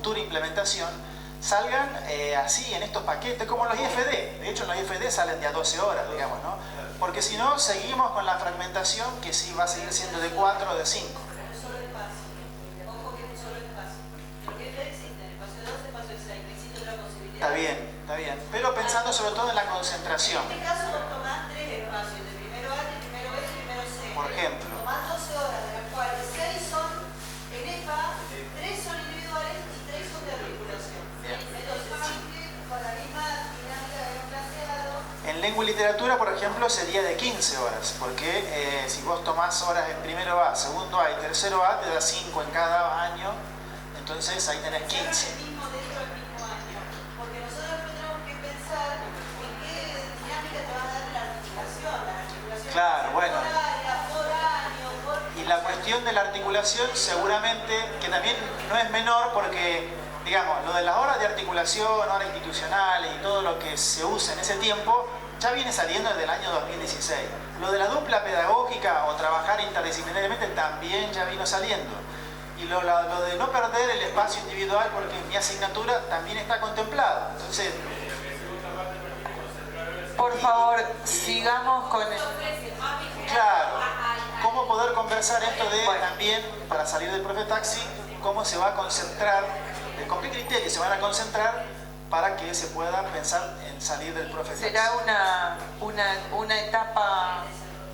futura implementación, salgan así en estos paquetes, como los IFD. De hecho, los IFD salen de a 12 horas, digamos, ¿no? Porque si no, seguimos con la fragmentación que sí va a seguir siendo de 4 o de 5. Está bien. Pero pensando sobre todo en la concentración. En este caso vos tomás 3 espacios, de primero A, de primero B y primero C. Por ejemplo. Tomás 12 horas, de las cuales 6 son en EPA, 3 son individuales y 3 son de articulación. Bien. Entonces, siempre con la misma dinámica que hemos planteado. En lengua y literatura, por ejemplo, sería de 15 horas, porque si vos tomás horas en primero A, segundo A y tercero A, te da 5 en cada año, entonces ahí tenés 15. Claro, bueno. Y la cuestión de la articulación seguramente que también no es menor porque, digamos, lo de las horas de articulación, horas institucionales y todo lo que se usa en ese tiempo ya viene saliendo desde el año 2016. Lo de la dupla pedagógica o trabajar interdisciplinariamente también ya vino saliendo. Y lo de no perder el espacio individual porque mi asignatura también está contemplado. Entonces, por favor, sigamos con el... Claro, cómo poder conversar esto de también, para salir del profe taxi, cómo se va a concentrar, con qué criterios se van a concentrar para que se pueda pensar en salir del profe taxi. Será una etapa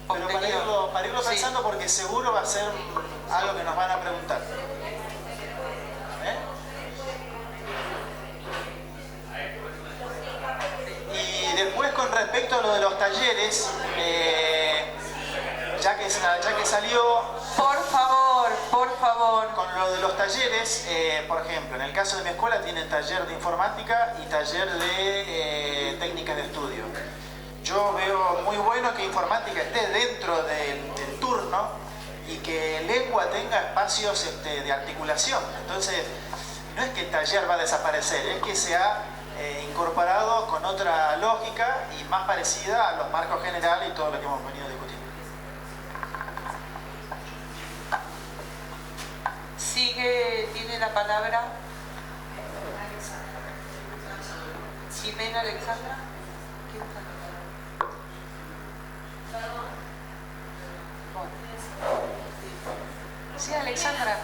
pero posterior. para irlo pensando, sí. Porque seguro va a ser algo que nos van a preguntar. Y después con respecto a lo de los talleres, ya que salió... Por favor. Con lo de los talleres, por ejemplo, en el caso de mi escuela tienen taller de informática y taller de técnicas de estudio. Yo veo muy bueno que informática esté dentro del turno y que lengua tenga espacios de articulación. Entonces, no es que el taller va a desaparecer, es que se ha incorporado con otra lógica y más parecida a los marcos generales y todo lo que hemos venido discutiendo. Tiene la palabra Jimena Alexandra. Sí, Alexandra.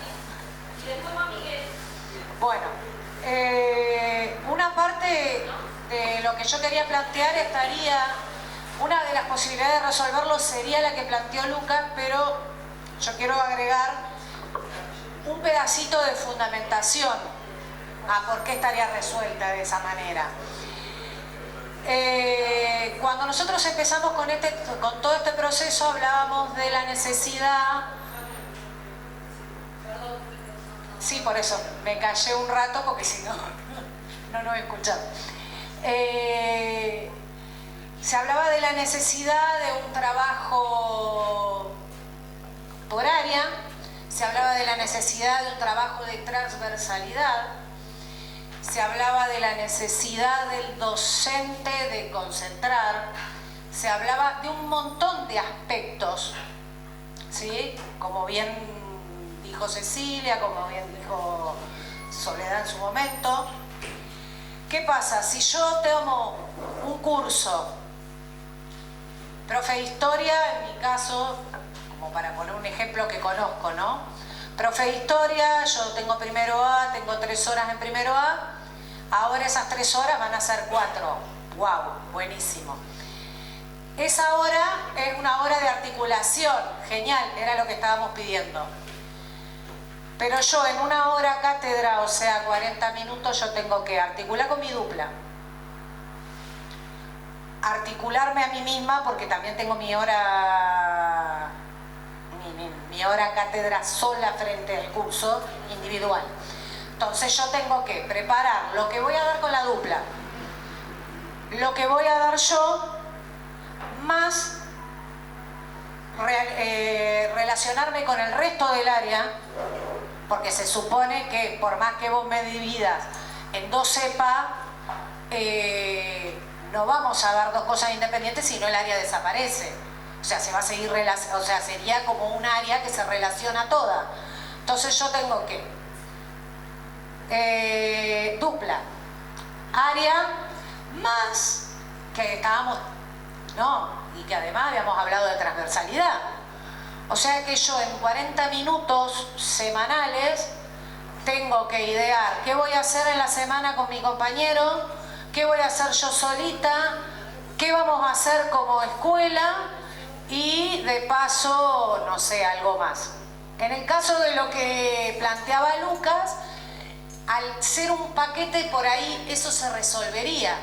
Bueno, una parte de lo que yo quería plantear estaría, una de las posibilidades de resolverlo sería la que planteó Lucas, pero yo quiero agregar un pedacito de fundamentación a por qué estaría resuelta de esa manera. Cuando nosotros empezamos con todo este proceso hablábamos de la necesidad... Sí, por eso, me callé un rato porque si no, no nos escuchan. Se hablaba de la necesidad de un trabajo por área, se hablaba de la necesidad de un trabajo de transversalidad, se hablaba de la necesidad del docente de concentrar, se hablaba de un montón de aspectos, ¿sí? Como bien dijo Cecilia, como bien dijo Soledad en su momento. ¿Qué pasa? Si yo tomo un curso, profe de historia, en mi caso, como para poner un ejemplo que conozco, ¿no? Profe de historia, yo tengo primero A, tengo 3 horas en primero A, ahora esas 3 horas van a ser 4. ¡Wow! Buenísimo. Esa hora es una hora de articulación, genial, era lo que estábamos pidiendo. Pero yo en una hora cátedra, o sea, 40 minutos, yo tengo que articular con mi dupla. Articularme a mí misma, porque también tengo mi hora cátedra sola frente al curso individual. Entonces yo tengo que preparar lo que voy a dar con la dupla, lo que voy a dar yo, más relacionarme con el resto del área, porque se supone que por más que vos me dividas en 2 cepas, no vamos a dar 2 cosas independientes, sino el área desaparece. O sea, se va a seguir, o sea, sería como un área que se relaciona toda. Entonces yo tengo que cumpla. Área más que estábamos, ¿no? Y que además habíamos hablado de transversalidad. O sea que yo en 40 minutos semanales tengo que idear qué voy a hacer en la semana con mi compañero, qué voy a hacer yo solita, qué vamos a hacer como escuela y de paso, no sé, algo más. En el caso de lo que planteaba Lucas, al ser un paquete por ahí eso se resolvería.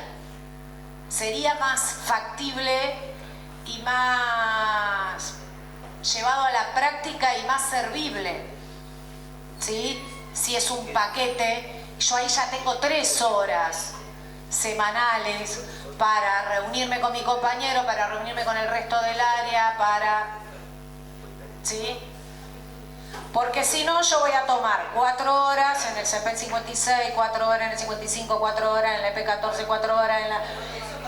Sería más factible y más llevado a la práctica y más servible, ¿sí? Si es un paquete, yo ahí ya tengo 3 horas semanales para reunirme con mi compañero, para reunirme con el resto del área, ¿sí? Porque si no, yo voy a tomar 4 horas en el CP 56, 4 horas en el 55, 4 horas en la EP 14, 4 horas en la...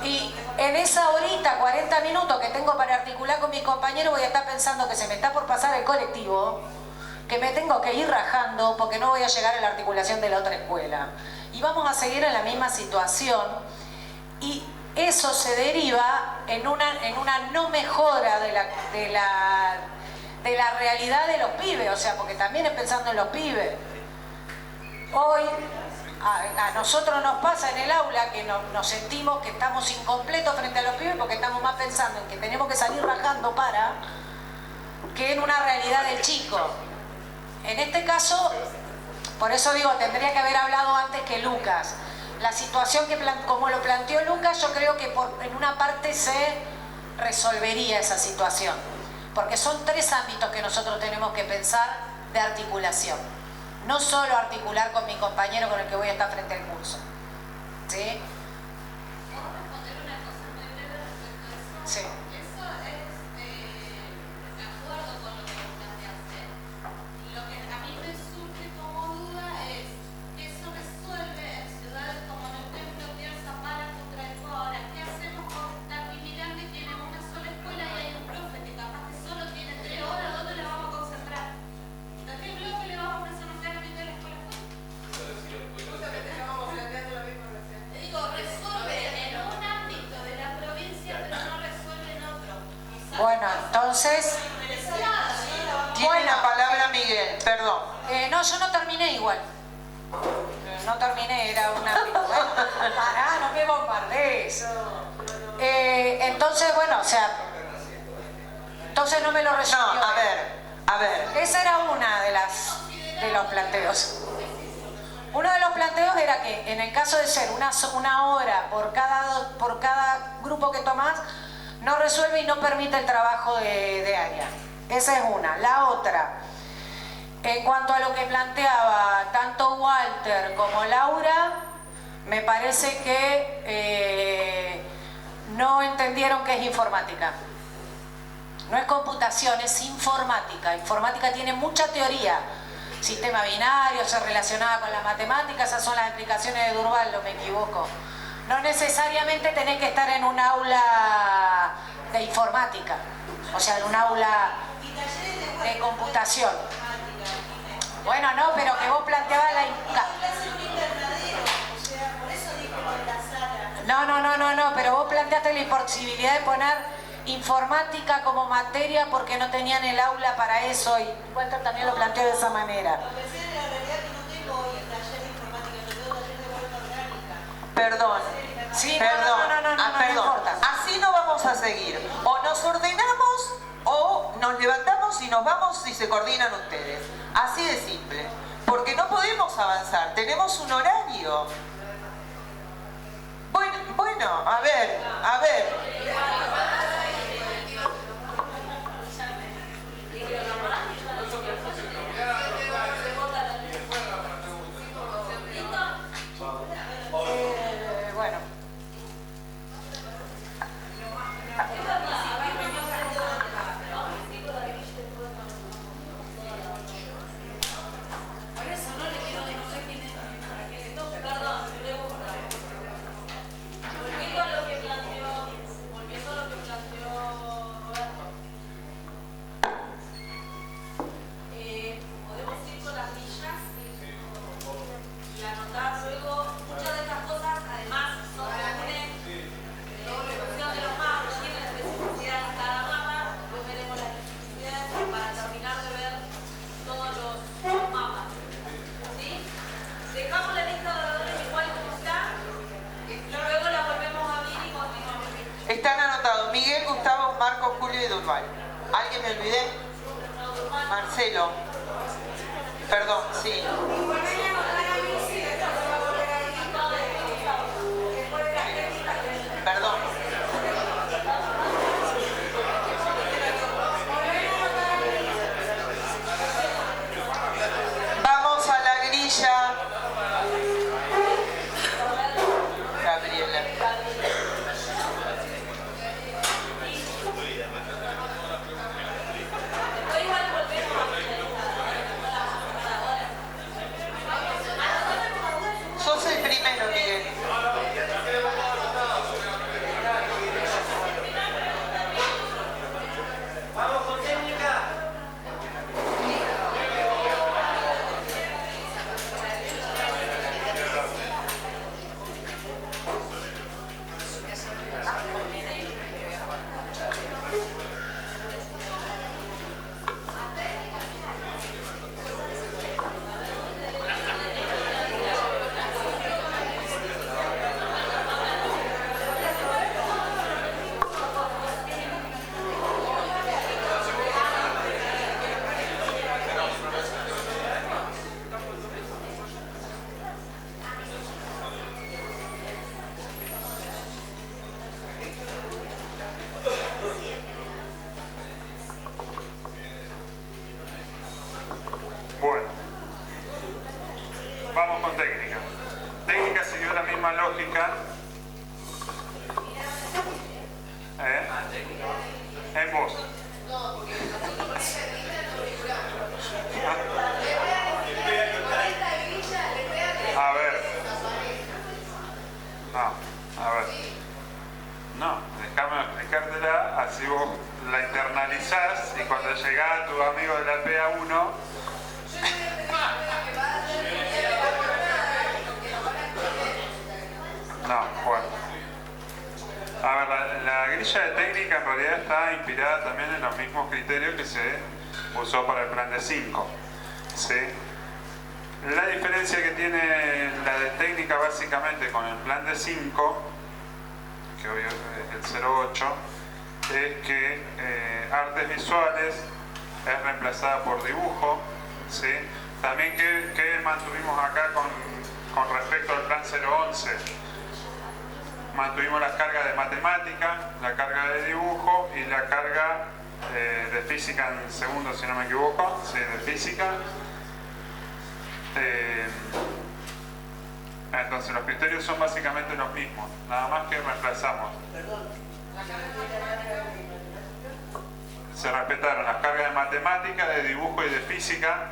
Y en esa horita, 40 minutos que tengo para articular con mis compañeros, voy a estar pensando que se me está por pasar el colectivo, que me tengo que ir rajando porque no voy a llegar a la articulación de la otra escuela. Y vamos a seguir en la misma situación y eso se deriva en una no mejora de la realidad de los pibes, o sea, porque también es pensando en los pibes. Hoy a nosotros nos pasa en el aula que nos sentimos que estamos incompletos frente a los pibes porque estamos más pensando en que tenemos que salir rajando que en una realidad del chico. En este caso, por eso digo, tendría que haber hablado antes que Lucas. La situación como lo planteó Lucas, yo creo que en una parte se resolvería esa situación. Porque son 3 ámbitos que nosotros tenemos que pensar de articulación. No solo articular con mi compañero con el que voy a estar frente al curso. ¿Sí? ¿Puedo responder una cosa muy breve respecto a eso? Sí. Eso es de acuerdo con lo que vos planteaste. Lo que a mí me surge como duda es que eso resuelve en ciudades como Neuquén, Plotier, Zapala, Contraico. Ahora, ¿qué hacemos con Tactimilán que tiene una sola escuela y hay un profe que capaz que solo tiene 3 horas? ¿Dónde la vamos a concentrar? ¿A qué bloque le vamos a presionar a mitad de la escuela? Justamente estábamos planteando lo mismo recién. Te digo, resuelve en un ámbito de la provincia, pero no resuelve en otro. Bueno, entonces... Tiene la palabra Miguel, perdón. no, yo no terminé igual. No terminé, era una... Bueno, pará, no me bombardees. Entonces, bueno, o sea... Entonces no me lo resolvió. No, a ver. Esa era una de los planteos. Uno de los planteos era que en el caso de ser una hora por cada grupo que tomás, no resuelve y no permite el trabajo de área. Esa es una. La otra, en cuanto a lo que planteaba tanto Walter como Laura, me parece que no entendieron qué es informática. No es computación, es informática. Informática tiene mucha teoría. Sistema binario, se relacionaba con la matemática, esas son las explicaciones de Durval, no me equivoco. No necesariamente tenés que estar en un aula de informática, o sea, en un aula de computación. Bueno, no, pero que vos planteabas la... No, pero vos planteaste la imposibilidad de poner informática como materia porque no tenían el aula para eso y Walter también lo planteó de esa manera. Perdón. Sí, Perdón. no Perdón. importa. Así no vamos a seguir. O nos ordenamos o nos levantamos y nos vamos y se coordinan ustedes. Así de simple. Porque no podemos avanzar. Tenemos un horario. Bueno, a ver. Bueno. Volviendo a lo que planteó Roberto. Podemos ir con las villas y anotar luego muchas Marco Julio y Durval. ¿Alguien me olvidé? Marcelo. Perdón, sí. Perdón. Vamos a la grilla. Gabriela. Sos el primero, Miguel. Vamos con técnica. Bueno, vamos con técnica. Técnica siguió la misma lógica. En vos. A ver. No, a ver. No, déjame explicártela, así vos la internalizás y cuando llegás a tu amigo de la PA1, no, bueno. A ver, la grilla de técnica en realidad está inspirada también en los mismos criterios que se usó para el plan de 5. ¿Sí? La diferencia que tiene la de técnica básicamente con el plan de 5, que hoy es el 08, es que artes visuales es reemplazada por dibujo. ¿Sí? También que mantuvimos acá con respecto al plan 011. Mantuvimos las cargas de matemática, la carga de dibujo y la carga de física en segundo, si no me equivoco, sí, de física. Entonces los criterios son básicamente los mismos, nada más que reemplazamos. Se respetaron las cargas de matemática, de dibujo y de física,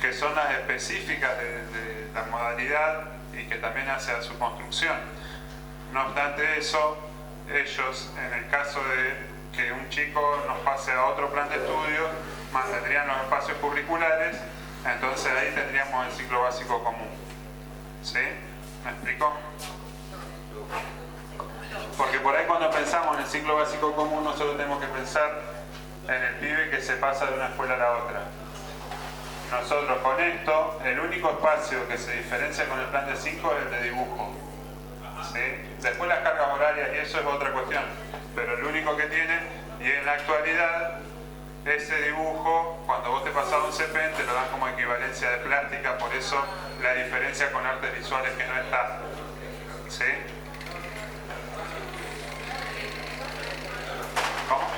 que son las específicas de la modalidad y que también hace a su construcción. No obstante eso, ellos, en el caso de que un chico nos pase a otro plan de estudio, mantendrían los espacios curriculares, entonces ahí tendríamos el ciclo básico común. ¿Sí? ¿Me explico? Porque por ahí cuando pensamos en el ciclo básico común, nosotros tenemos que pensar en el pibe que se pasa de una escuela a la otra. Nosotros con esto, el único espacio que se diferencia con el plan de 5 es el de dibujo. ¿Sí? Después las cargas horarias y eso es otra cuestión, pero el único que tiene, y en la actualidad, ese dibujo, cuando vos te pasás a un CPEN, te lo dan como equivalencia de plástica, por eso la diferencia con artes visuales que no está. ¿Sí? ¿Cómo?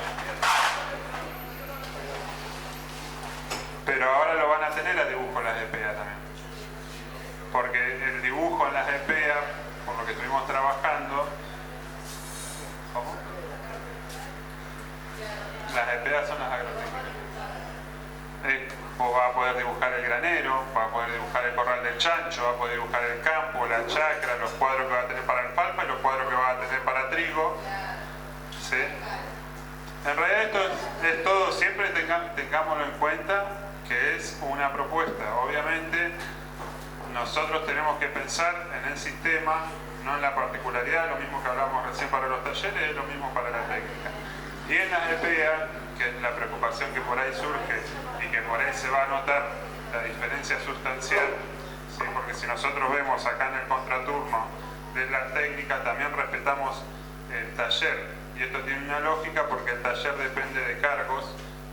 Pero ahora lo van a tener a dibujo en las EPEA también. Porque el dibujo en las EPEA, por lo que estuvimos trabajando, ¿cómo? Las EPEA son las agrotécnicas. Vos vas a poder dibujar el granero, vas a poder dibujar el corral del chancho, vas a poder dibujar el campo, la chacra, los cuadros que vas a tener para alfalfa y los cuadros que vas a tener para trigo. ¿Sí? En realidad esto es todo, siempre tengámoslo en cuenta que es una propuesta. Obviamente nosotros tenemos que pensar en el sistema, no en la particularidad, lo mismo que hablábamos recién para los talleres, es lo mismo para la técnica. Y en las EPEA, que es la preocupación que por ahí surge y que por ahí se va a notar la diferencia sustancial, ¿sí? Porque si nosotros vemos acá en el contraturno de la técnica, también respetamos el taller Y esto tiene una lógica porque el taller depende de cargos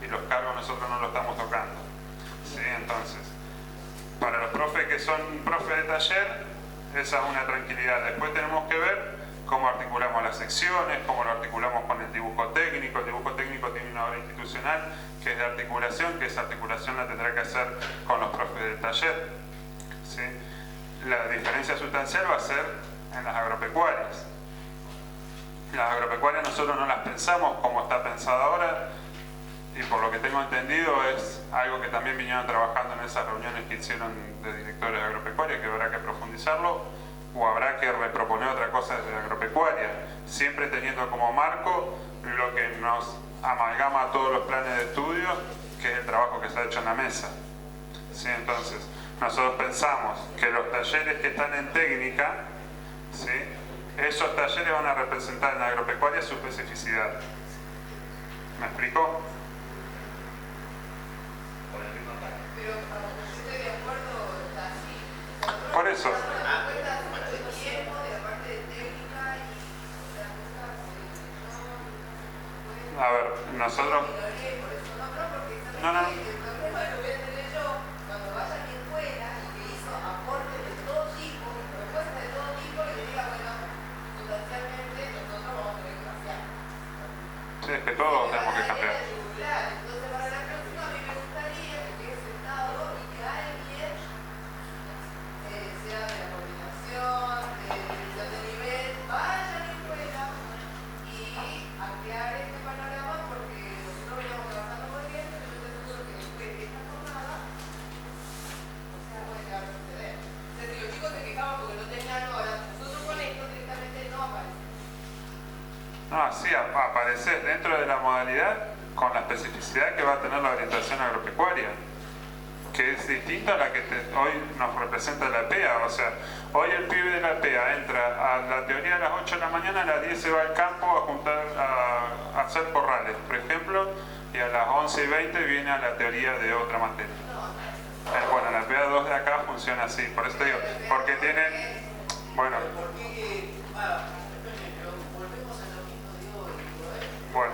y los cargos nosotros no los estamos tocando. ¿Sí? Entonces, para los profes que son profes de taller, esa es una tranquilidad. Después tenemos que ver cómo articulamos las secciones, cómo lo articulamos con el dibujo técnico. El dibujo técnico tiene una obra institucional que es de articulación, que esa articulación la tendrá que hacer con los profes del taller. ¿Sí? La diferencia sustancial va a ser en las agropecuarias. Las agropecuarias nosotros no las pensamos como está pensada ahora, y por lo que tengo entendido es algo que también vinieron trabajando en esas reuniones que hicieron de directores de agropecuarias, que habrá que profundizarlo o habrá que reproponer otra cosa de agropecuaria, siempre teniendo como marco lo que nos amalgama a todos los planes de estudio, que es el trabajo que se ha hecho en la mesa. ¿Sí? Entonces, nosotros pensamos que los talleres que están en técnica, ¿sí?, esos talleres van a representar en la agropecuaria su especificidad. ¿Me explico? Pero yo estoy de acuerdo, está así. Por eso. A ver, nosotros... No. Sí, es que todos tenemos que cambiar. Entonces, para la próxima, a mí me gustaría que quede sentado y que alguien, sea de la coordinación, de dirección de nivel, vaya a la escuela y ampliar este panorama, porque nosotros veníamos trabajando muy bien, pero yo te aseguro que después de esta jornada, o sea, puede llegar a suceder. O sea, si los chicos se quejaban porque no tenían horas, nosotros con esto directamente no aparecemos. No, sí, aparecer dentro de la modalidad con la especificidad que va a tener la orientación agropecuaria, que es distinta a la que hoy nos representa la PEA. O sea, hoy el pibe de la PEA entra a la teoría a las 8 de la mañana, a las 10 se va al campo a hacer corrales, por ejemplo, y a las 11:20 viene a la teoría de otra materia. Bueno, la PEA 2 de acá funciona así, por eso te digo, porque tiene... Bueno. Bueno.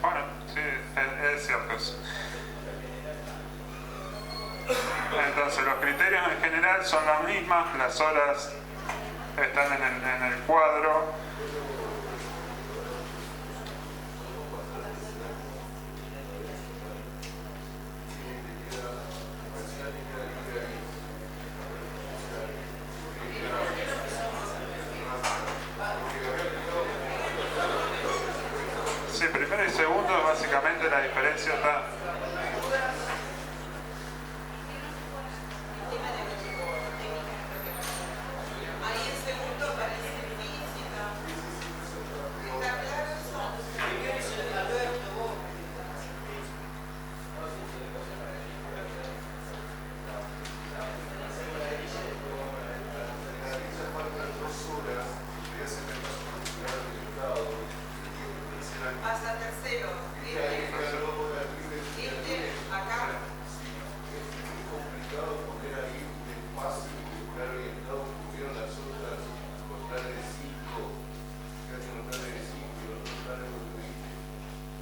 Bueno, sí, es cierto eso. Entonces, los criterios en general son las mismas, las horas están en el cuadro. Sí, primero y segundo, básicamente la diferencia está... Hasta tercero. Acá.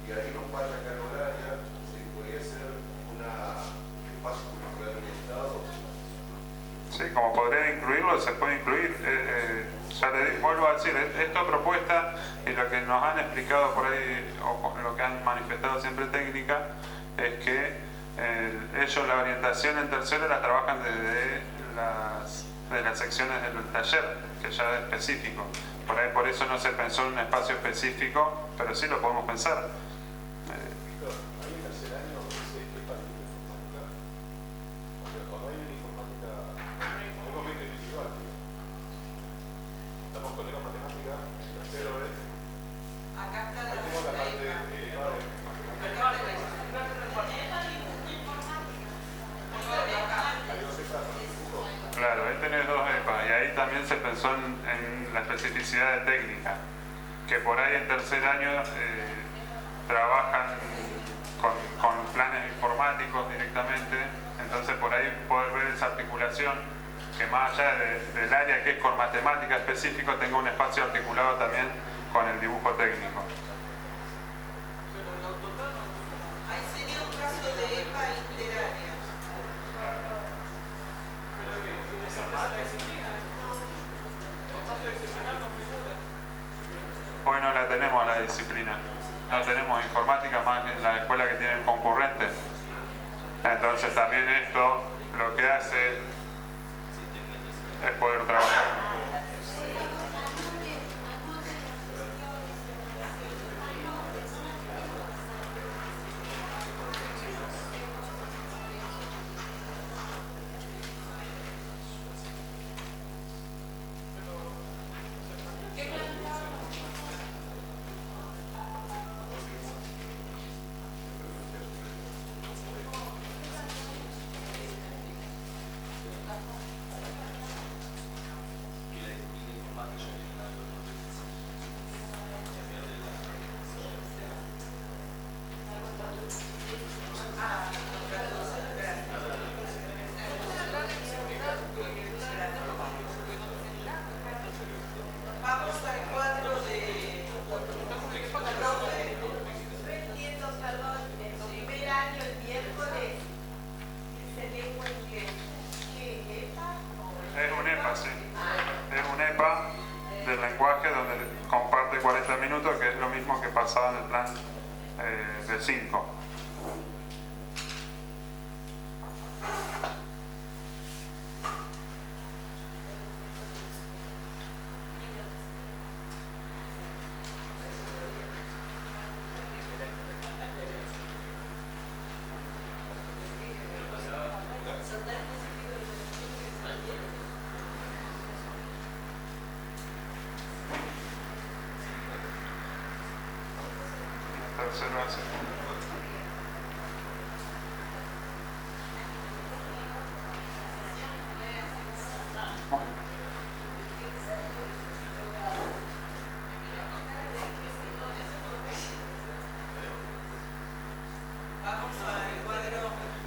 Y ahí nos falta carga horaria, se podría hacer un espacio curricular orientado. Sí, como podría incluirlo, se puede incluir. Ya le vuelvo a decir, esta propuesta y lo que nos han explicado por ahí, o lo que han manifestado siempre técnica, es que ellos la orientación en tercero la trabajan desde las secciones del taller, que ya es específico. Por ahí por eso no se pensó en un espacio específico, pero sí lo podemos pensar. Claro, ahí tenés dos EPA y ahí también también se pensó en la especificidad de técnica, que por ahí en tercer año trabajan con planes informáticos directamente, entonces por ahí poder ver esa articulación, que más allá del área que es con matemática específico, tenga un espacio articulado también con el dibujo técnico. Ahí sería un caso de EPA interaria. Hoy no la tenemos la disciplina, no tenemos informática más en la escuela que tienen concurrentes. Entonces también esto lo que hace es poder trabajar. Del lenguaje donde comparte 40 minutos, que es lo mismo que pasaba en el plan de 5.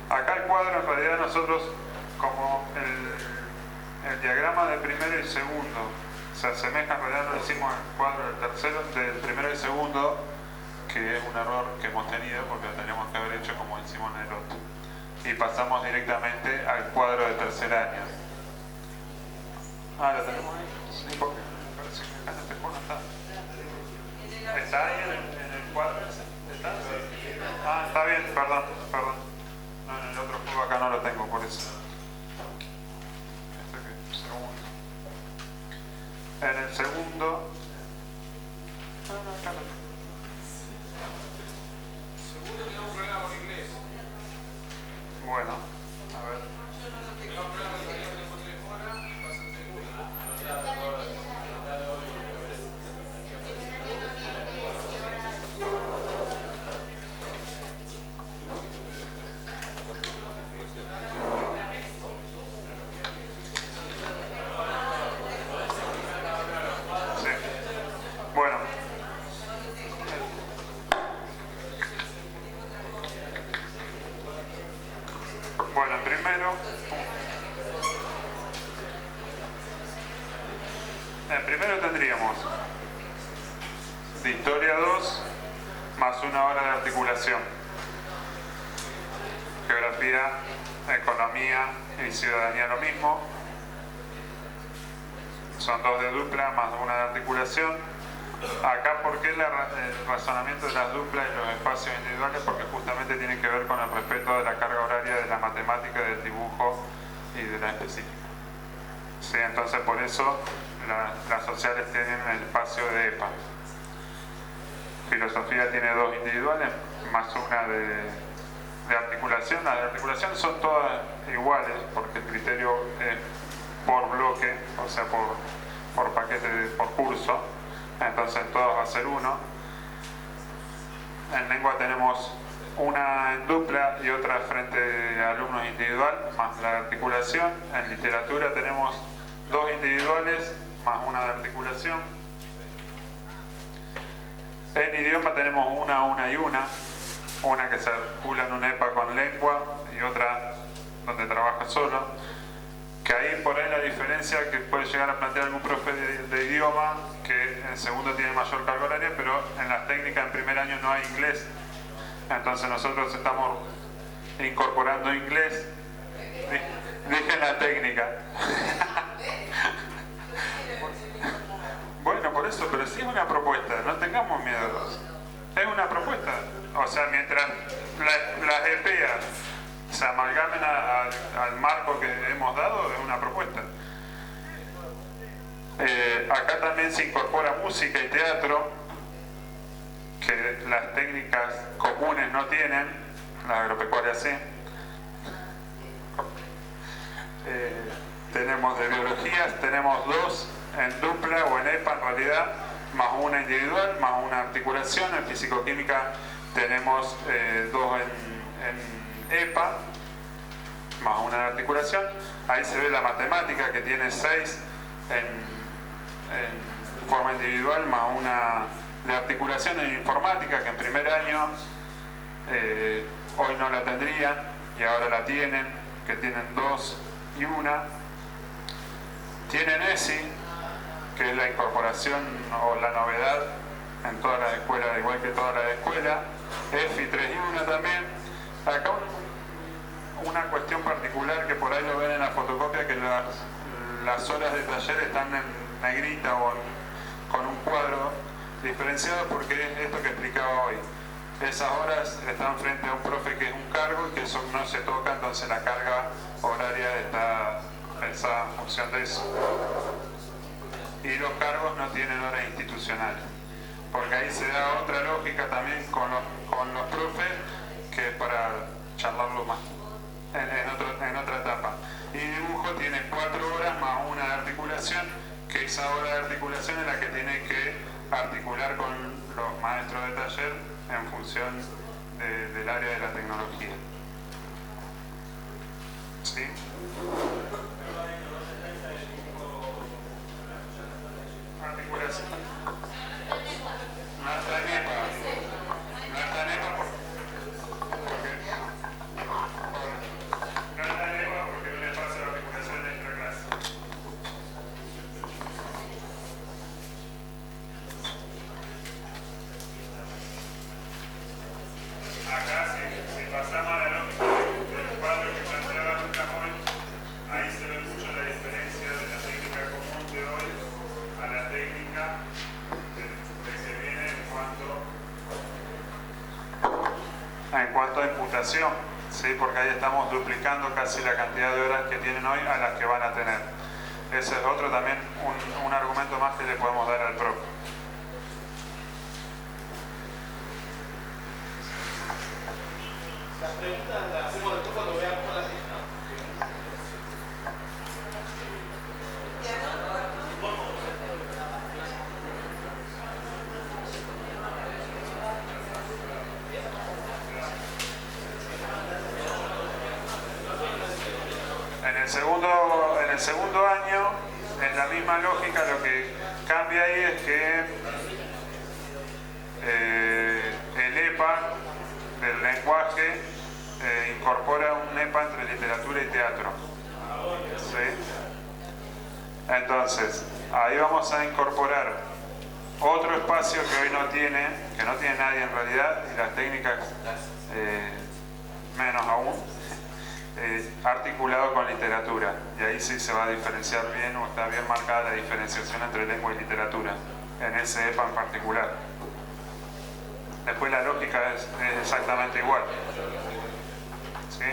Acá el cuadro, en realidad nosotros, como el diagrama de primero y segundo se asemeja, en realidad no hicimos el cuadro del primero y segundo, que es un error que hemos tenido porque lo teníamos que haber hecho como hicimos en el otro, y pasamos directamente al cuadro de tercer año. Ah, ¿lo tenemos ahí? Sí, porque me parece que acá en este juego no está. ¿Está ahí en el cuadro ese? ¿Está? Ah, está bien, perdón. No, en el otro juego acá no lo tengo, por eso. Segundo. En el segundo... No, acá lo tengo. Bueno, a ver. Sí. Bueno. Bueno, primero tendríamos de historia 2 más 1 hora de articulación, geografía, economía y ciudadanía lo mismo, son 2 de dupla más 1 de articulación. Acá, ¿por qué el razonamiento de las duplas y los espacios individuales? Porque justamente tiene que ver con el respeto de la carga horaria de la matemática, del dibujo y de la específica. Sí, entonces por eso las sociales tienen el espacio de EPA. Filosofía tiene 2 individuales más 1 de articulación. Las de articulación son todas iguales porque el criterio es por bloque, o sea, por paquete, por curso. Entonces en todos va a ser 1. En lengua tenemos una en dupla y otra frente a alumnos individual, más la articulación. En literatura tenemos 2 individuales más una de articulación. En idioma tenemos una y una que se articula en un EPA con lengua y otra donde trabaja solo, que ahí por ahí la diferencia que puede llegar a plantear algún profe de idioma, que en segundo tiene mayor carga horaria, pero en las técnicas en primer año no hay inglés, entonces nosotros estamos incorporando inglés. Dije la técnica. Bueno, por eso, pero sí es una propuesta, no tengamos miedo. Es una propuesta. O sea, mientras las EPEA se amalgamen al marco que hemos dado, es una propuesta. Acá también se incorpora música y teatro, que las técnicas comunes no tienen, las agropecuarias sí. Tenemos de biologías, tenemos 2 en dupla o en EPA en realidad, más una individual, más una articulación. En fisicoquímica tenemos 2 en EPA, más una de articulación. Ahí se ve la matemática que tiene 6 en forma individual, más una de articulación. En informática, que en primer año hoy no la tendrían y ahora la tienen, que tienen 2 y una. Tienen ESI, que es la incorporación o la novedad en todas las escuelas, igual que todas las escuelas. EFI 3 y 1 también. Acá una cuestión particular que por ahí lo ven en la fotocopia, que las horas de taller están en negrita o con un cuadro diferenciado, porque es esto que explicaba hoy. Esas horas están frente a un profe que es un cargo y que eso no se toca, entonces la carga horaria está pensada en función de eso. Y los cargos no tienen horas institucionales, porque ahí se da otra lógica también con los profes, que es para charlarlo más en otra etapa. Y dibujo tiene 4 horas más una de articulación, que esa hora de articulación es la que tiene que articular con los maestros de taller en función del área de la tecnología. ¿Sí? Articulación. No está en EPA. No está en EPA porque no le pasa la articulación en nuestra clase. Acá, si pasamos a la lógica del cuadro que planteaba Lucas hoy, ahí se ve mucho la diferencia de la técnica común de hoy a la técnica de que viene en cuanto a imputación, ¿sí? Porque ahí estamos duplicando casi la cantidad de horas que tienen hoy a las que van a tener. Ese es otro también, un argumento más que le podemos dar al profe. Las preguntas las hacemos después cuando veamos la lista. En el segundo año, en la misma lógica, lo que cambia ahí es que el EPA del lenguaje incorpora un EPA entre literatura y teatro. ¿Sí? Entonces, ahí vamos a incorporar otro espacio que hoy no tiene, que no tiene nadie en realidad, y las técnicas menos aún. Articulado con literatura, y ahí sí se va a diferenciar bien, o está bien marcada la diferenciación entre lengua y literatura en ese EPA en particular. Después la lógica es exactamente igual. ¿Sí?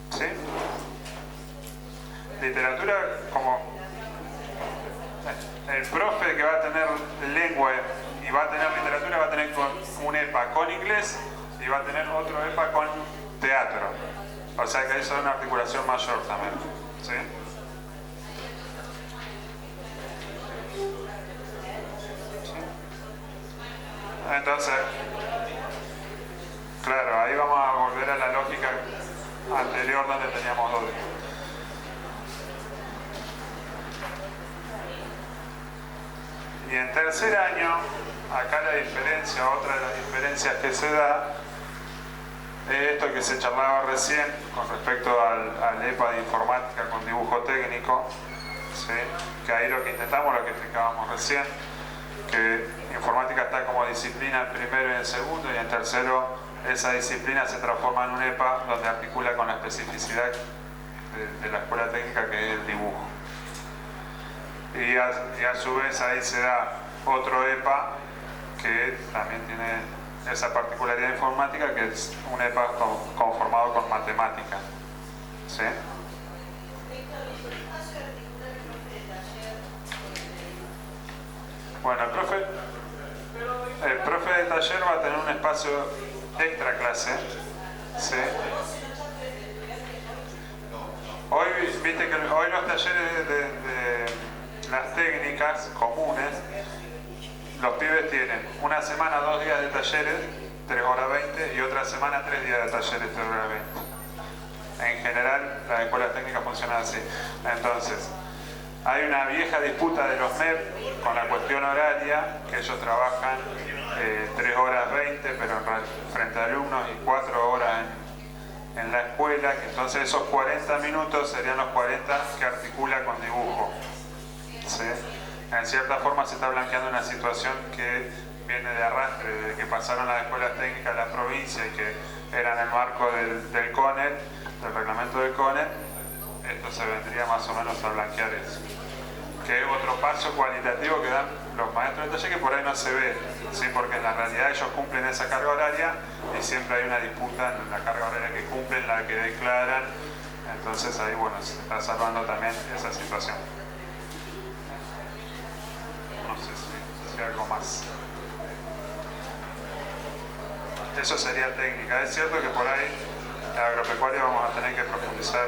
¿Sí? Literatura como el profe que va a tener lengua y va a tener literatura va a tener un EPA con inglés y va a tener otro EPA con teatro. O sea que ahí son una articulación mayor también. ¿Sí? Entonces, claro, ahí vamos a volver a la lógica anterior donde teníamos 2. Y en tercer año, acá la diferencia, otra de las diferencias que se da, es esto que se charlaba recién con respecto al EPA de informática con dibujo técnico, ¿sí? Que ahí lo que intentamos, lo que explicábamos recién, que informática está como disciplina en primero y en segundo, y en tercero esa disciplina se transforma en un EPA donde articula con la especificidad de la escuela técnica, que es el dibujo. Y a su vez ahí se da otro EPA que también tiene esa particularidad informática, que es un EPA conformado con matemática. ¿Sí? Bueno, el profe de taller va a tener un espacio extra clase. ¿Sí? Hoy, viste que hoy los talleres de las técnicas comunes, los pibes tienen una semana 2 días de talleres, 3 horas 20, y otra semana 3 días de talleres, 3 horas 20. En general, las escuelas técnicas funcionan así. Entonces, hay una vieja disputa de los MEP con la cuestión horaria, que ellos trabajan 3 horas 20, pero frente a alumnos, y 4 horas en la escuela, que entonces esos 40 minutos serían los 40 que articula con dibujo. ¿Sí? En cierta forma se está blanqueando una situación que viene de arrastre, de que pasaron las escuelas técnicas a la provincia y que eran el marco del CONET, del reglamento del CONET. Esto se vendría más o menos a blanquear eso, que es otro paso cualitativo que dan los maestros de taller, que por ahí no se ve, ¿sí? Porque en la realidad ellos cumplen esa carga horaria y siempre hay una disputa en la carga horaria que cumplen, la que declaran. Entonces ahí, bueno, se está salvando también esa situación. No sé si algo más. Eso sería técnica. Es cierto que por ahí en agropecuaria vamos a tener que profundizar.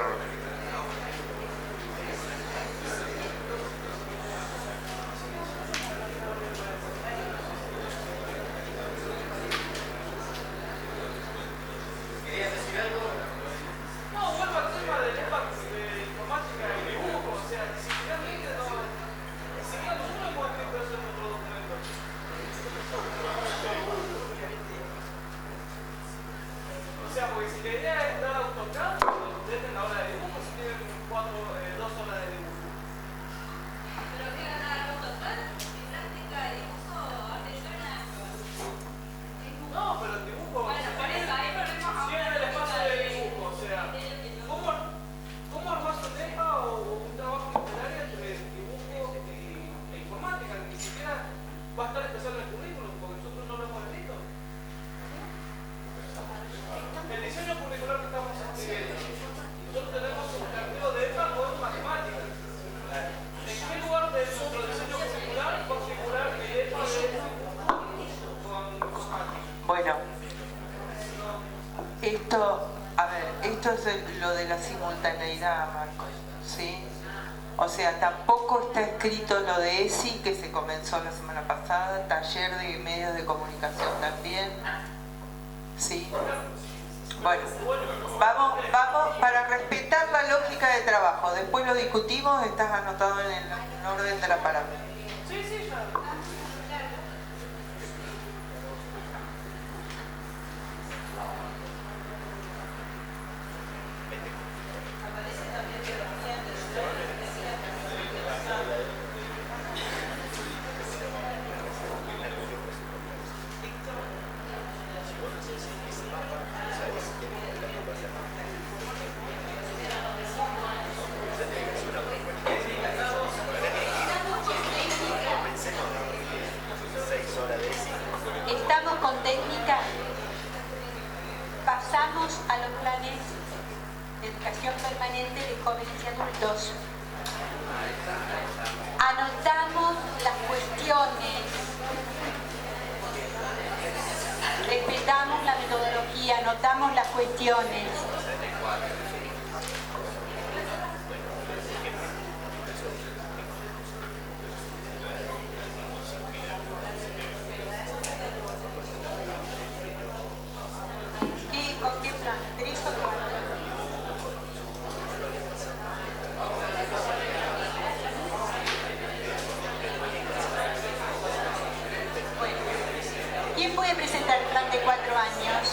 ¿Querías decir algo? No, vuelvo al tema del EPA de informática y dibujo. O sea, disciplinarmente no. Ni siquiera nosotros hemos escrito eso en nuestro documento. O sea, porque si la idea es dar AutoCAD, lo dejen la hora de dibujo, si tienen 2 horas de dibujo. Pero que ganar AutoCAD, didáctica de dibujo, arte yo nada. No, pero el dibujo. Bueno, por eso ahí volvemos a Tiene el espacio de dibujo, o sea, ¿cómo armás un EPA o un trabajo literario entre dibujo e informática? Ni siquiera va a estar expresado en el currículum, porque nosotros no lo hemos escrito. El diseño curricular que estamos escribiendo, nosotros tenemos un carteo de EPA con matemáticas. ¿En qué lugar de nuestro diseño curricular va a figurar el EPA de dibujo con informática? Bueno, esto es lo de la simultaneidad, Marcos, ¿sí? O sea, tampoco está escrito lo de ESI, que se comenzó la semana pasada, taller de medios de comunicación también, ¿sí? Bueno, vamos, para respetar la lógica de trabajo, después lo discutimos, estás anotado en el orden de la palabra. Sí, sí, ya. Estamos con técnica, pasamos a los planes de educación permanente de jóvenes y adultos. Anotamos las cuestiones, respetamos la metodología, anotamos las cuestiones. plan de 4 años.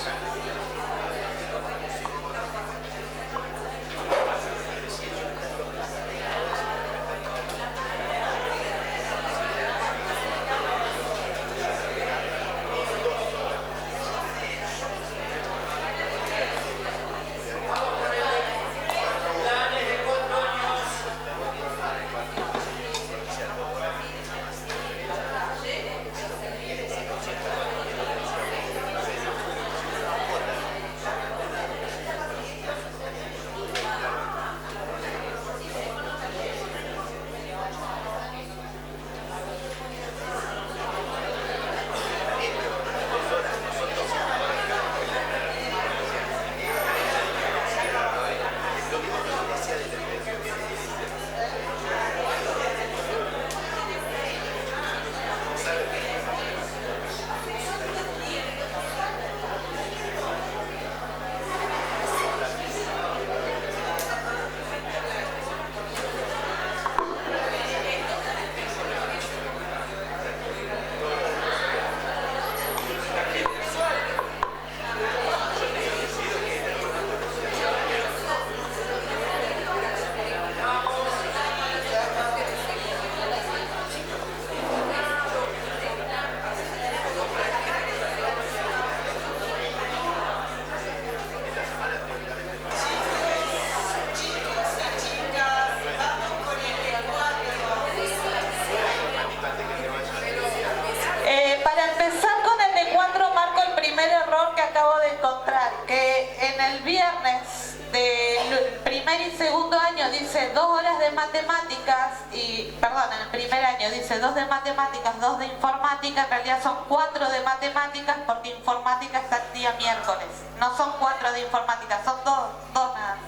Para empezar con el de 4 marco el primer error que acabo de encontrar, que en el viernes del primer y segundo año dice 2 horas de matemáticas en el primer año dice 2 de matemáticas, 2 de informática, en realidad son 4 de matemáticas porque informática está el día miércoles, no son 4 de informática, son 2 nada más.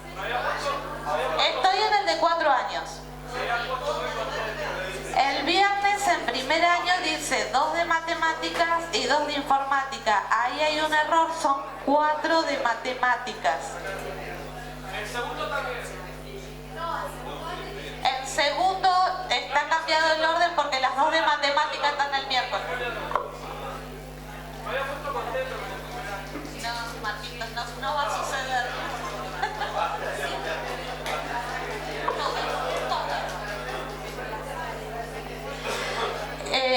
Estoy en el de 4 años. El viernes en primer año dice 2 de matemáticas y 2 de informática. Ahí hay un error, son 4 de matemáticas. El segundo también. En segundo está cambiado el orden porque las 2 de matemáticas están el miércoles. Me había puesto contento. No, Marquitos, no va a suceder.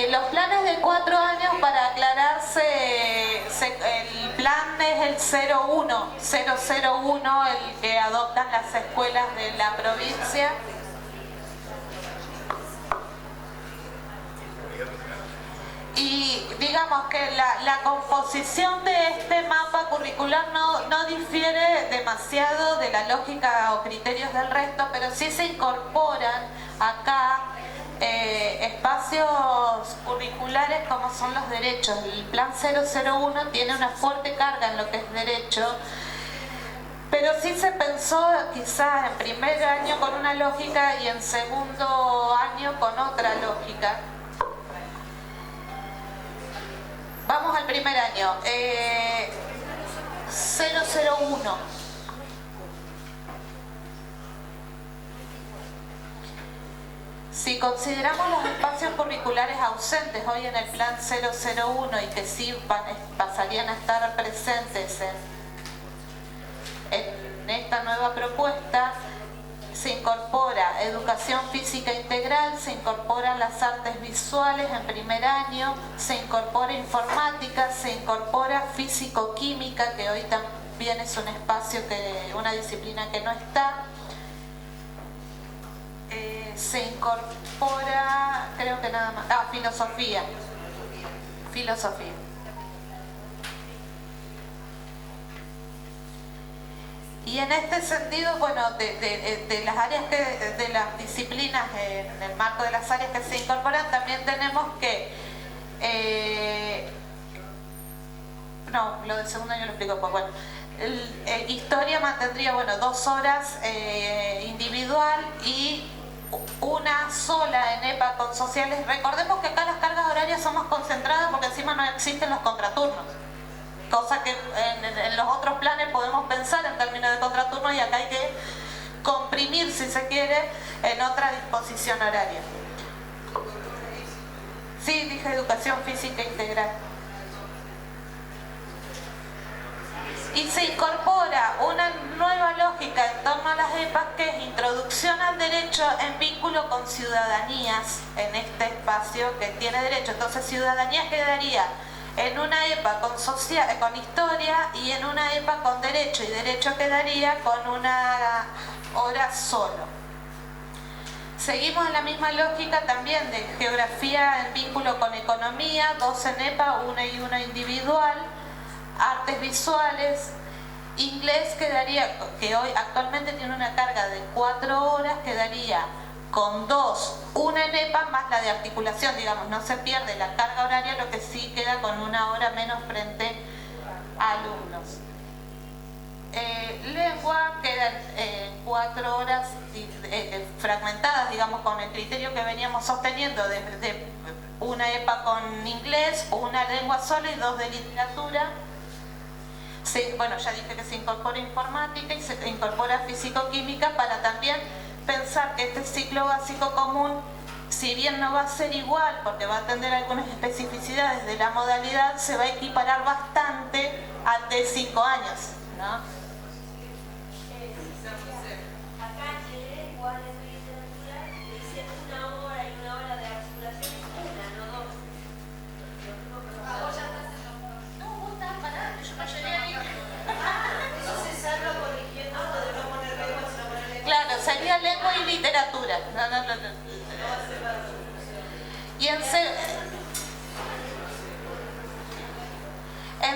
Los planes de 4 años, para aclararse, el plan es el 001, el que adoptan las escuelas de la provincia. Y digamos que la composición de este mapa curricular no difiere demasiado de la lógica o criterios del resto, pero sí se incorporan acá espacios curriculares como son los derechos. El plan 001 tiene una fuerte carga en lo que es derecho, pero sí se pensó quizás en primer año con una lógica y en segundo año con otra lógica. Vamos al primer año. 001. Si consideramos los espacios curriculares ausentes hoy en el plan 001 y que sí pasarían a estar presentes en esta nueva propuesta, se incorpora educación física integral, se incorporan las artes visuales en primer año, se incorpora informática, se incorpora físico-química, que hoy también es un espacio, una disciplina que no está. Se incorpora, creo que nada más, filosofía. Y en este sentido, bueno, de las áreas de las disciplinas, en el marco de las áreas que se incorporan, también tenemos que lo del segundo año lo explico después. Bueno, historia mantendría 2 horas individual y una sola en EPA con sociales. Recordemos que acá las cargas horarias son más concentradas porque encima no existen los contraturnos, cosa que en los otros planes podemos pensar en términos de contraturnos, y acá hay que comprimir, si se quiere, en otra disposición horaria. Sí, dije educación física integral. Y se incorpora una nueva lógica en torno a las EPAs, que es introducción al derecho en vínculo con ciudadanías en este espacio que tiene derecho. Entonces, ciudadanía quedaría en una EPA con historia y en una EPA con derecho, y derecho quedaría con una hora solo. Seguimos en la misma lógica también de geografía en vínculo con economía, 2 en EPA, una y una individual. Artes visuales, inglés quedaría, que hoy actualmente tiene una carga de 4 horas, quedaría con 2, una en EPA más la de articulación, digamos, no se pierde la carga horaria, lo que sí queda con 1 hora menos frente a alumnos. Lengua quedan 4 horas fragmentadas, digamos, con el criterio que veníamos sosteniendo de una EPA con inglés, una lengua sola y 2 de literatura. Bueno, ya dije que se incorpora informática y se incorpora físico-química, para también pensar que este ciclo básico común, si bien no va a ser igual porque va a atender algunas especificidades de la modalidad, se va a equiparar bastante al de 5 años, ¿no? Claro, sería lengua y literatura. No. Y en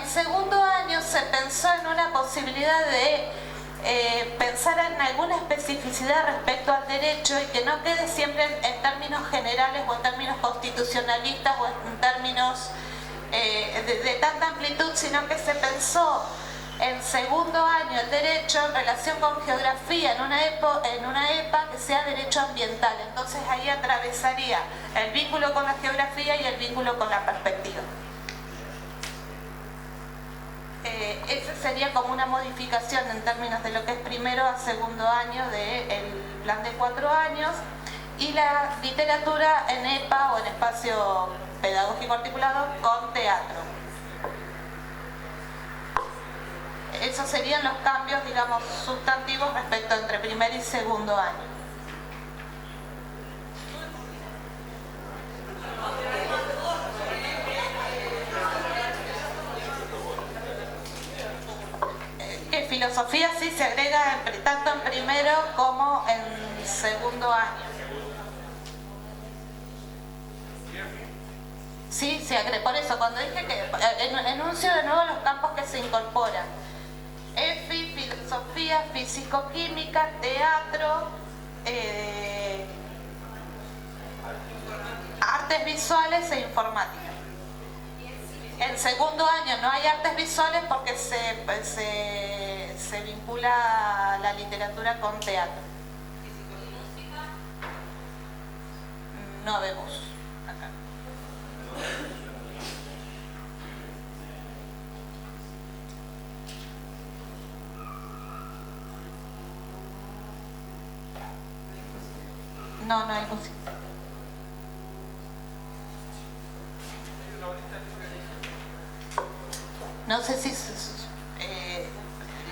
segundo año se pensó en una posibilidad de pensar en alguna especificidad respecto al derecho, y que no quede siempre en términos generales o en términos constitucionalistas o en términos de tanta amplitud, sino que se pensó en segundo año el derecho en relación con geografía en una EPA que sea derecho ambiental. Entonces ahí atravesaría el vínculo con la geografía y el vínculo con la perspectiva. Esa sería como una modificación en términos de lo que es primero a segundo año del plan de 4 años. Y la literatura en EPA o en espacio pedagógico articulado con teatro. Esos serían los cambios, digamos, sustantivos respecto entre primer y segundo año. Que filosofía sí se agrega tanto en primero como en segundo año. Sí, se agrega. Por eso, cuando dije que enuncio de nuevo los campos que se incorporan: EFI, filosofía, físico-química, teatro, artes visuales e informática. En segundo año no hay artes visuales porque se vincula la literatura con teatro. No vemos acá. No hay música. No sé si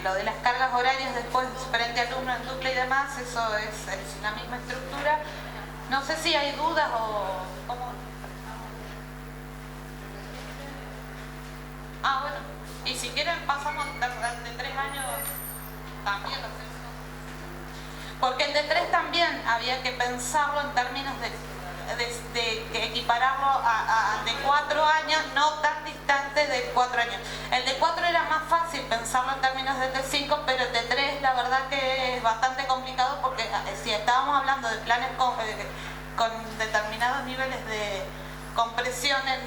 lo de las cargas horarias después frente a alumno en dupla y demás, eso es la misma estructura. No sé si hay dudas o cómo. Bueno, y si quieren pasamos de 3 años también lo hacemos. Porque el de 3 también había que pensarlo en términos de que equipararlo al de 4 años, no tan distante de 4 años. El de 4 era más fácil pensarlo en términos del de 5, pero el de 3 la verdad que es bastante complicado, porque si estábamos hablando de planes con determinados niveles de compresión en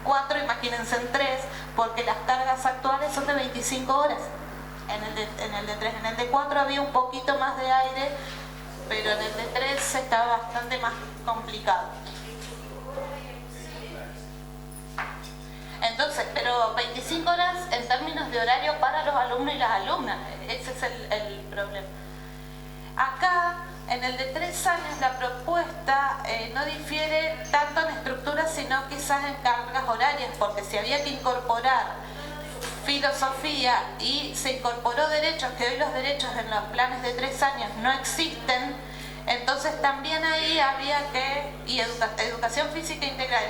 4, imagínense en 3, porque las cargas actuales son de 25 horas. En el de 3, en el de 4 había un poquito más de aire, pero en el de 3 estaba bastante más complicado. Entonces, pero 25 horas en términos de horario para los alumnos y las alumnas, ese es el problema. Acá, en el de 3 años, la propuesta no difiere tanto en estructura, sino quizás en cargas horarias, porque si había que incorporar filosofía y se incorporó derechos, que hoy los derechos en los planes de 3 años no existen, entonces también ahí había que, y educación física integral,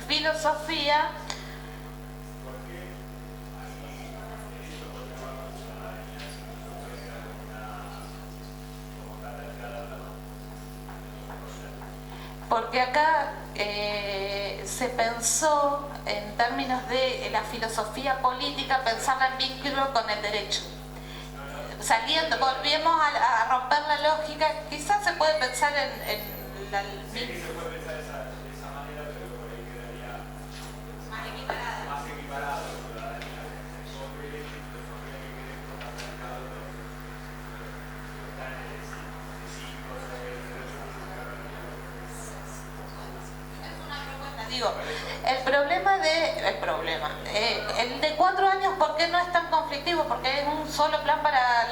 filosofía, porque acá se pensó en términos de la filosofía política, pensarla en vínculo con el derecho. Volvemos a romper la lógica, quizás se puede pensar en la... Más equiparado. Digo, el de 4 años, ¿por qué no es tan conflictivo? Porque es un solo plan para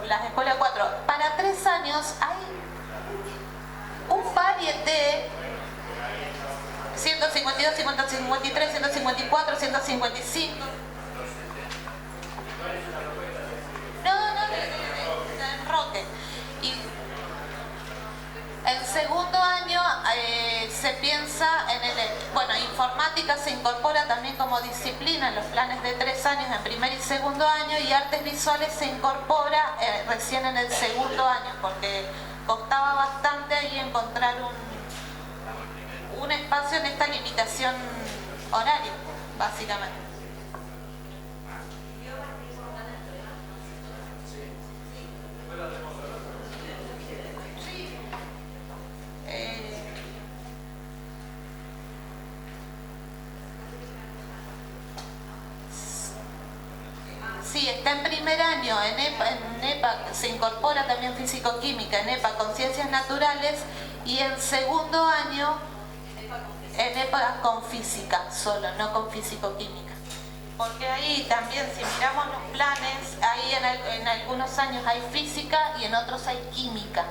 las escuelas 4. Para 3 años hay un varieté, 152, 153, 154, 155. No, enroque. Y el segundo año se piensa en informática se incorpora también como disciplina en los planes de 3 años en primer y segundo año, y artes visuales se incorpora recién en el segundo año, porque costaba bastante ahí encontrar un espacio en esta limitación horaria, básicamente. Sí, está en primer año, en EPA se incorpora también físico-química, en EPA con ciencias naturales, y en segundo año en EPA con física solo, no con físico-química. Porque ahí también, si miramos los planes, ahí en algunos años hay física y en otros hay química.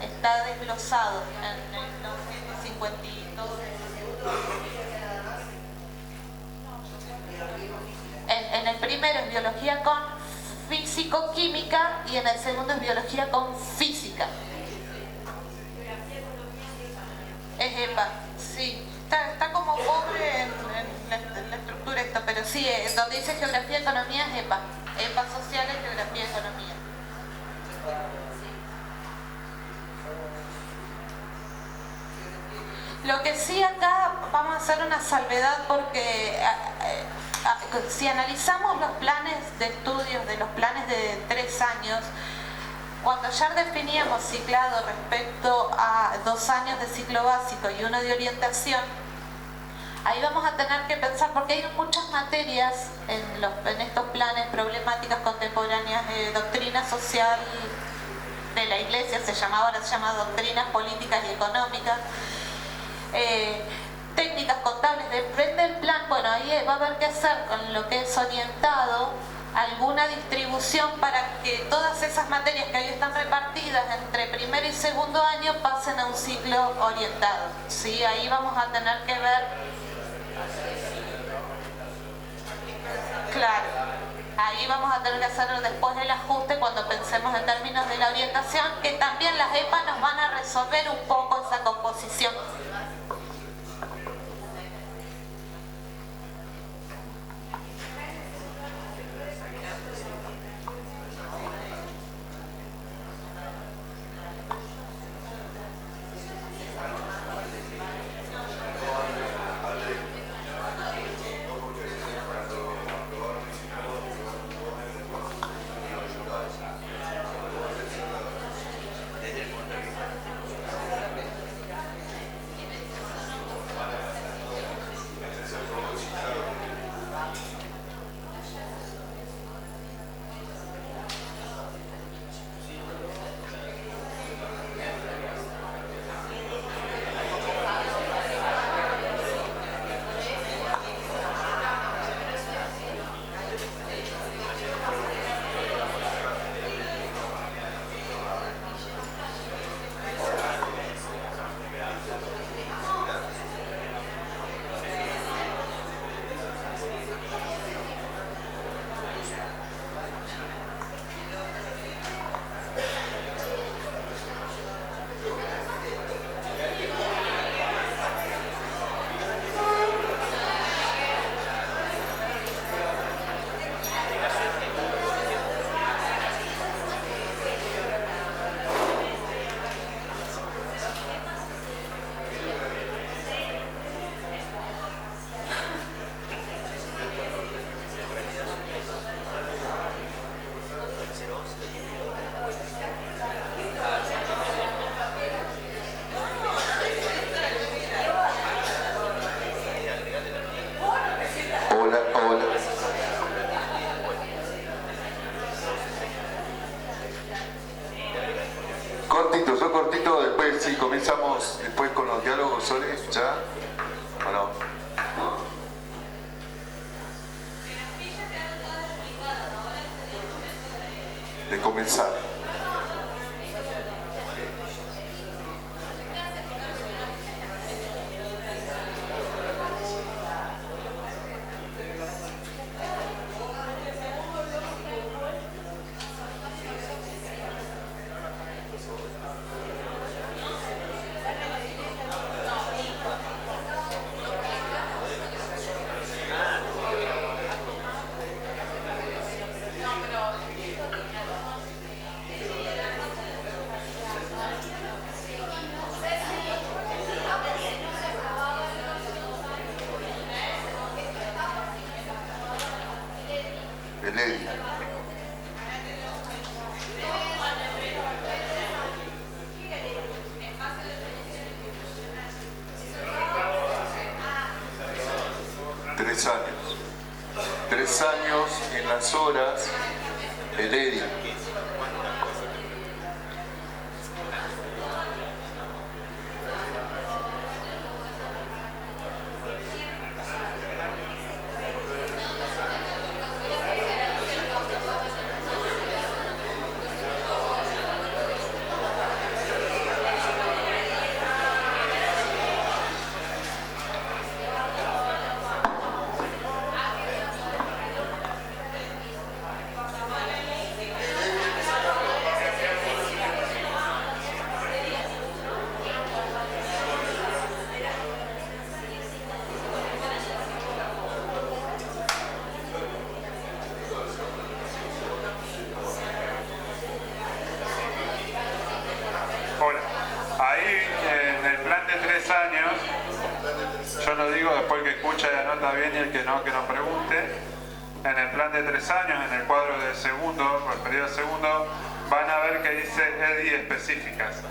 Está desglosado en los 52. En el primero es biología con físico-química y en el segundo es biología con física. Es EPA, sí. Está como pobre en la estructura esto, pero sí, donde dice geografía y economía es EPA. EPA sociales, geografía y economía. Lo que sí acá vamos a hacer una salvedad, porque si analizamos los planes de estudios de los planes de 3 años, cuando ya definíamos ciclado respecto a 2 años de ciclo básico y 1 de orientación, ahí vamos a tener que pensar, porque hay muchas materias en estos planes, problemáticas contemporáneas, doctrina social de la Iglesia, ahora se llama doctrinas políticas y económicas, técnicas contables, depende del plan. Bueno, ahí va a haber que hacer con lo que es orientado alguna distribución para que todas esas materias que hoy están repartidas entre primer y segundo año pasen a un ciclo orientado, ¿sí? Ahí vamos a tener que ver, claro, ahí vamos a tener que hacer después el ajuste cuando pensemos en términos de la orientación, que también las EPA nos van a resolver un poco esa composición. comenzar. El EDI. Tres años. 3 años en las horas, el EDI. Hola. Ahí en el plan de 3 años, yo lo digo después que escucha y anota bien y el que no pregunte. En el plan de 3 años, en el cuadro de segundo, referido al segundo, van a ver que dice EDI específicas.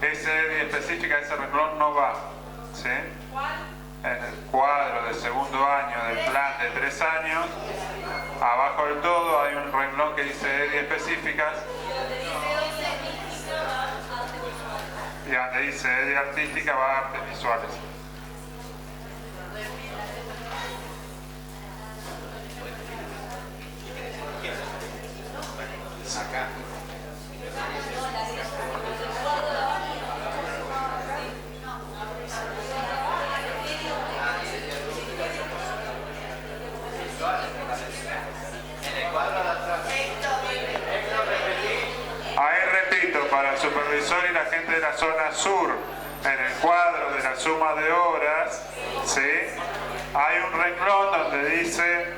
Ese EDI específica, ese renglón no va. ¿Sí? En el cuadro de segundo año del plan de 3 años, abajo del todo hay un renglón que dice EDI específicas. Y donde dice EDI artística va a artes visuales. Ahí repito, para el supervisor y la gente de la zona sur, en el cuadro de la suma de horas, ¿sí? Hay un renglón donde dice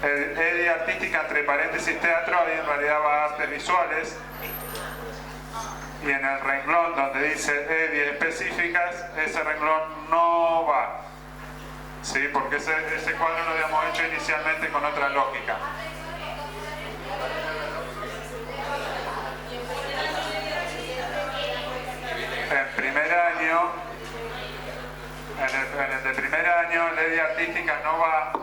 EDI artística entre paréntesis teatro, ahí en realidad va a artes visuales. Y en el renglón donde dice EDI específicas, ese renglón no va. ¿Sí? Porque ese cuadro lo habíamos hecho inicialmente con otra lógica. En primer año, en el de primer año, la EDI artística no va,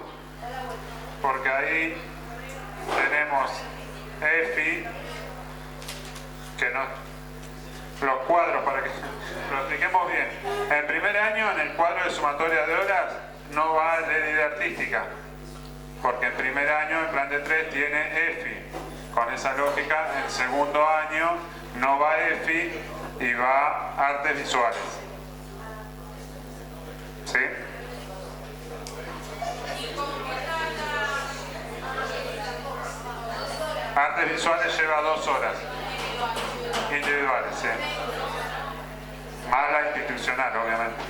porque ahí tenemos EFI, que no, los cuadros, para que lo expliquemos bien. En primer año, en el cuadro de sumatoria de horas, no va la EDI de artística, porque en primer año, el plan de 3 tiene EFI. Con esa lógica, en segundo año no va EFI y va artes visuales. ¿Sí? Artes visuales lleva 2 horas individuales, sí. Más la institucional, obviamente.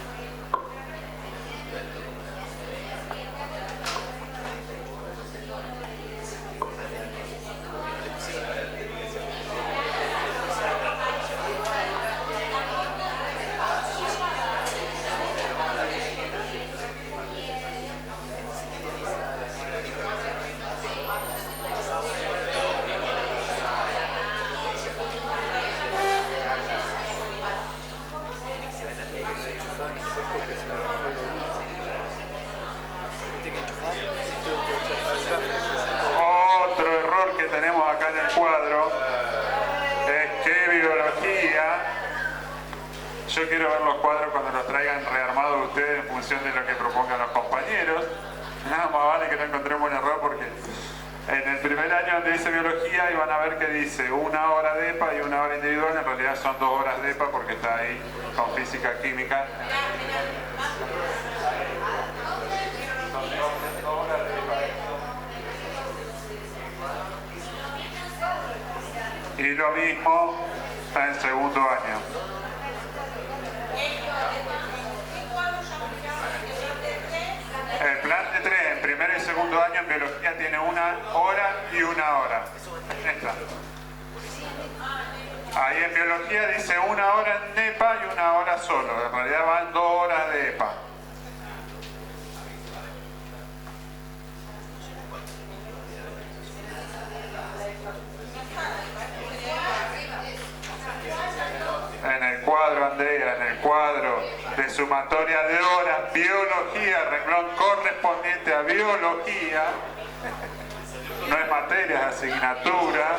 Otro error que tenemos acá en el cuadro es que biología, yo quiero ver los cuadros cuando los traigan rearmados ustedes en función de lo que propongan los compañeros. Nada más vale que no encontremos un error porque En el primer año donde dice biología, y van a ver que dice 1 hora de EPA y 1 hora individual, en realidad son 2 horas de EPA porque está ahí con física, química. Y lo mismo está en segundo año. El plan de 3 en primer y segundo año en biología tiene 1 hora y 1 hora. Esta. Ahí en biología dice 1 hora en EPA y 1 hora solo. En realidad van 2 horas de EPA. En el cuadro, Andrea, en el cuadro de sumatoria de horas, biología, renglón correspondiente a biología, no es materia, es asignatura.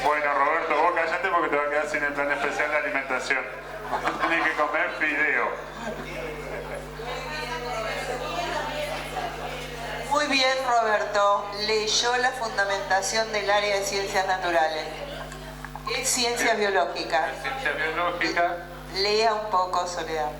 Bueno, Roberto, vos callate porque te vas a quedar sin el plan especial de alimentación. Tienes que comer fideo. Muy bien, Roberto. Leyó la fundamentación del área de ciencias naturales. Es ciencias biológicas. Ciencia biológica. Lea un poco, Soledad.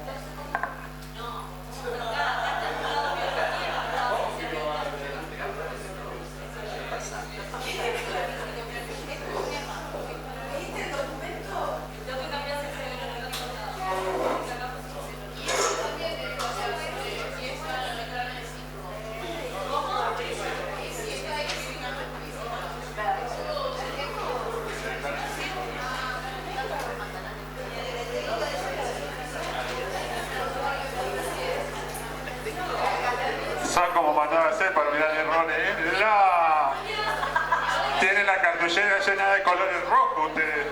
Son como mandaba a hacer para mirar errores. ¡La! Tiene la cartuchera llena de colores rojos ustedes.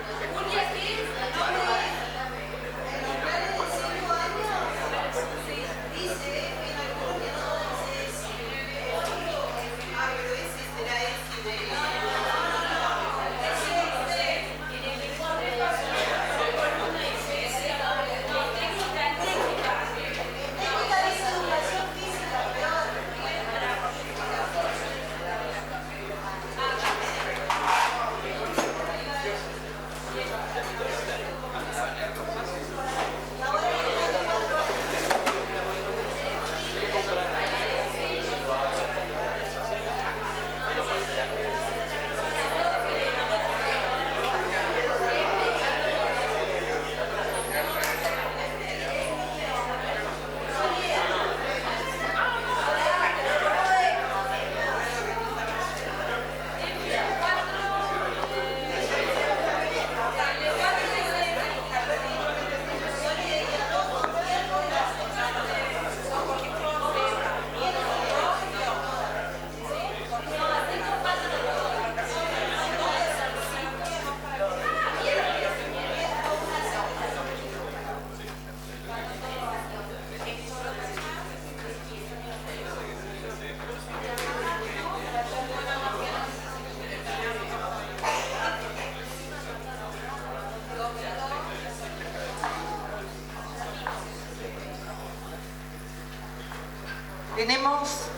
Tenemos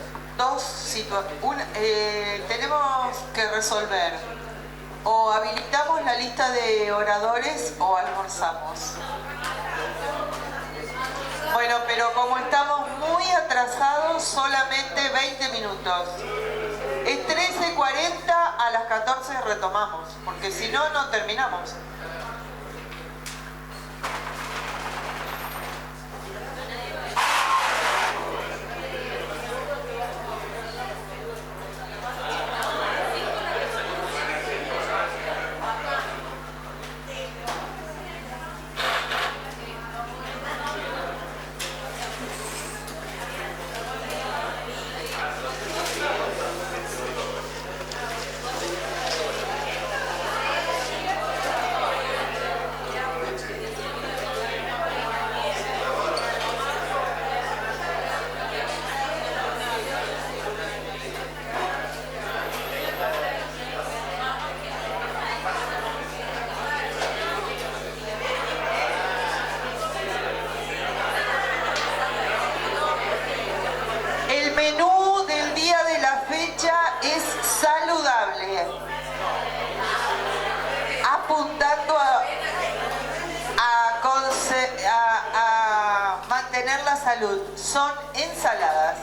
tenemos que resolver: o habilitamos la lista de oradores o almorzamos. Bueno, pero como estamos muy atrasados, solamente 20 minutos. Es 13:40, a las 14 retomamos, porque si no, no terminamos. mantener la salud son ensaladas,